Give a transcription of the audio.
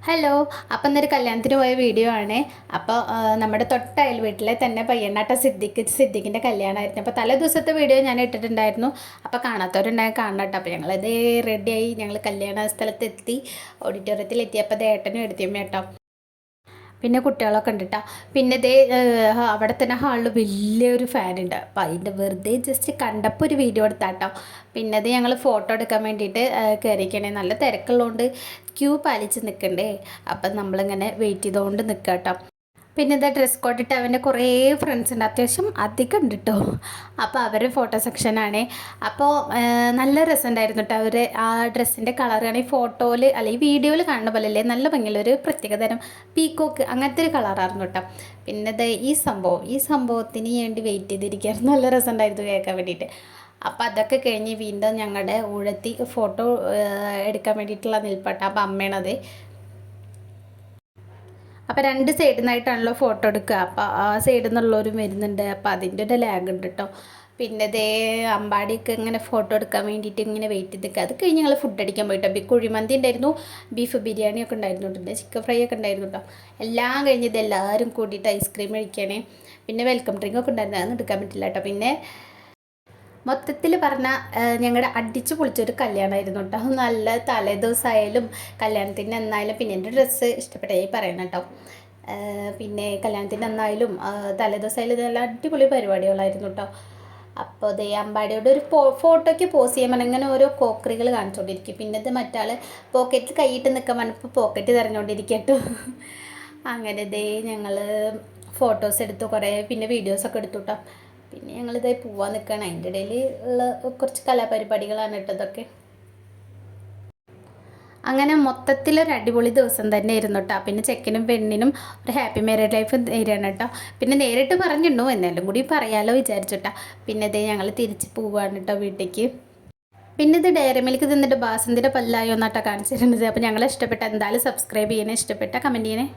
Hello. അപ്പം ഇന്നൊരു കല്യാണത്തിന് പോയ വീഡിയോ ആണ്. അപ്പോൾ നമ്മുടെ തൊട്ടയൽ വീട്ടിലെ തന്നെ പയ്യനാട്ട സിദ്ദിഖിൻ്റെ കല്യാണമായിരുന്നു. അപ്പോൾ തലേ ദിവസത്തെ വീഡിയോ ഞാൻ ഇട്ടിട്ടുണ്ടായിരുന്നു. അപ്പോൾ കാണാത്തവരുണ്ടായി കാണണം കേട്ടോ. അപ്പോൾ ഞങ്ങളത് റെഡിയായി ഞങ്ങൾ കല്യാണ സ്ഥലത്തെത്തി. ഓഡിറ്റോറിയത്തിൽ എത്തിയപ്പോൾ ഏട്ടനും എടുത്തിയമ്മ കേട്ടോ. പിന്നെ കുട്ടികളൊക്കെ ഉണ്ട് കേട്ടോ. പിന്നെ ഇതേ അവിടെ തന്നെ ഹാളിൽ വലിയൊരു ഫാനുണ്ട്. അപ്പം അതിൻ്റെ വെറുതെ ജസ്റ്റ് കണ്ടപ്പോൾ ഒരു വീഡിയോ എടുത്താട്ടോ. പിന്നെ അത് ഞങ്ങൾ ഫോട്ടോ എടുക്കാൻ വേണ്ടിയിട്ട് കയറിക്കണേ. നല്ല തിരക്കുള്ളതുകൊണ്ട് ക്യൂ പാലിച്ച് നിൽക്കണ്ടേ. അപ്പം നമ്മളിങ്ങനെ വെയിറ്റ് ചെയ്തുകൊണ്ട് നിൽക്കുക കേട്ടോ. പിന്നെ ഇതാ ഡ്രസ് കോഡ് ഇട്ട് അവൻ്റെ കുറേ ഫ്രണ്ട്സ് ഉണ്ട്, അത്യാവശ്യം അധികം ഉണ്ട് കേട്ടോ. അപ്പോൾ അവർ ഫോട്ടോ സെക്ഷനാണ്. അപ്പോൾ നല്ല രസമുണ്ടായിരുന്നു കേട്ടോ. അവർ ആ ഡ്രസ്സിൻ്റെ കളറാണെങ്കിൽ ഫോട്ടോയിൽ അല്ലെങ്കിൽ വീഡിയോയിൽ കാണുന്ന പോലെ അല്ലേ, നല്ല ഭംഗിയുള്ളൊരു പ്രത്യേകതരം പീക്കോക്ക് അങ്ങനത്തെ ഒരു കളറായിരുന്നു കേട്ടോ. പിന്നെ ഇത് ഈ സംഭവത്തിന് വേണ്ടി വെയിറ്റ് ചെയ്തിരിക്കുകയായിരുന്നു. നല്ല രസമുണ്ടായിരുന്നു കേൾക്കാൻ വേണ്ടിയിട്ട്. അപ്പോൾ അതൊക്കെ കഴിഞ്ഞ് വീണ്ടും ഞങ്ങളുടെ ഊഴത്തി ഫോട്ടോ എടുക്കാൻ വേണ്ടിയിട്ടുള്ള നിൽപ്പട്ട. അപ്പം അമ്മയാണത്. അപ്പോൾ രണ്ട് സൈഡിൽ നിന്നായിട്ടാണല്ലോ ഫോട്ടോ എടുക്കുക. അപ്പോൾ ആ സൈഡിൽ നിന്നുള്ളവരും വരുന്നുണ്ട്. അപ്പോൾ അതിൻ്റെ ഒരു ലാഗ് ഉണ്ട് കേട്ടോ. പിന്നെ ഇതേ അമ്പാടിയൊക്കെ ഇങ്ങനെ ഫോട്ടോ എടുക്കാൻ വേണ്ടിയിട്ട് ഇങ്ങനെ വെയിറ്റ് ചെയ്ത് നിൽക്കുക. അത് കഴിഞ്ഞ് ഞങ്ങൾ ഫുഡ് അടിക്കാൻ പോയിട്ടോ. കുഴിമന്തി ഉണ്ടായിരുന്നു, ബീഫ് ബിരിയാണി ഒക്കെ ഉണ്ടായിരുന്നു കേട്ടോ, ചിക്കൻ ഫ്രൈ ഒക്കെ ഉണ്ടായിരുന്നു കേട്ടോ. എല്ലാം കഴിഞ്ഞത് എല്ലാവരും കൂടിയിട്ട് ഐസ്ക്രീം കഴിക്കണേ. പിന്നെ വെൽക്കം ഡ്രിങ്ക് ഒക്കെ ഉണ്ടായിരുന്നു, അതൊന്നും എടുക്കാൻ പറ്റില്ല കേട്ടോ. പിന്നെ മൊത്തത്തിൽ പറഞ്ഞാൽ ഞങ്ങളുടെ അടിച്ചു പൊളിച്ചൊരു കല്യാണമായിരുന്നു കേട്ടോ. നല്ല തലേദിവസമായാലും കല്യാണത്തിൻ്റെ എന്നായാലും പിന്നെ എൻ്റെ ഡ്രസ്സ് ഇഷ്ടപ്പെട്ടേ പറയണം കേട്ടോ. പിന്നെ കല്യാണത്തിൻ്റെ എന്നായാലും തലേദിവസമായാലും നല്ല അടിപൊളി പരിപാടികളായിരുന്നു കേട്ടോ. അപ്പോൾ ദേ അമ്പാടിയോട് ഒരു ഫോട്ടോയ്ക്ക് പോസ് ചെയ്യാൻ പറഞ്ഞാൽ ഇങ്ങനെ ഓരോ കോക്കറികൾ കാണിച്ചുകൊണ്ടിരിക്കും. പിന്നെ ഇത് മറ്റാൾ പോക്കറ്റിൽ കൈയിട്ട് നിൽക്കാൻ പറഞ്ഞപ്പോൾ പോക്കറ്റ് തിരഞ്ഞുകൊണ്ടിരിക്കുക കേട്ടോ. അങ്ങനെ ദേ ഞങ്ങൾ ഫോട്ടോസ് എടുത്തു, കുറേ പിന്നെ വീഡിയോസൊക്കെ എടുത്തു കേട്ടോ. പിന്നെ ഞങ്ങളിതായി പോവാൻ നിൽക്കുകയാണ്. അതിൻ്റെ ഇടയിൽ ഉള്ള കുറച്ച് കലാപരിപാടികളാണ് ഇട്ടതൊക്കെ. അങ്ങനെ മൊത്തത്തിലൊരു അടിപൊളി ദിവസം തന്നെ ആയിരുന്നു കേട്ടോ. പിന്നെ ചെക്കനും പെണ്ണിനും ഒരു ഹാപ്പി മാരീഡ് ലൈഫ് നേരാണ് കേട്ടോ. പിന്നെ നേരിട്ട് പറഞ്ഞിട്ടുണ്ടോ എന്നാലും കൂടി പറയാമല്ലോ വിചാരിച്ചിട്ടാ. പിന്നെ ഇതേ ഞങ്ങൾ തിരിച്ച് പോവുകയാണ് കേട്ടോ വീട്ടിലേക്ക്. പിന്നെ ഇത് ഡയറി മിൽക്ക് തിന്നിട്ട് ബാസന്തിയുടെ പല്ലായോ എന്നാട്ടോ കാണിച്ചിരുന്നത്. അപ്പോൾ ഞങ്ങളെ ഇഷ്ടപ്പെട്ട എന്തായാലും സബ്സ്ക്രൈബ് ചെയ്യണേ, ഇഷ്ടപ്പെട്ട കമൻറ്റ് ചെയ്യണേ.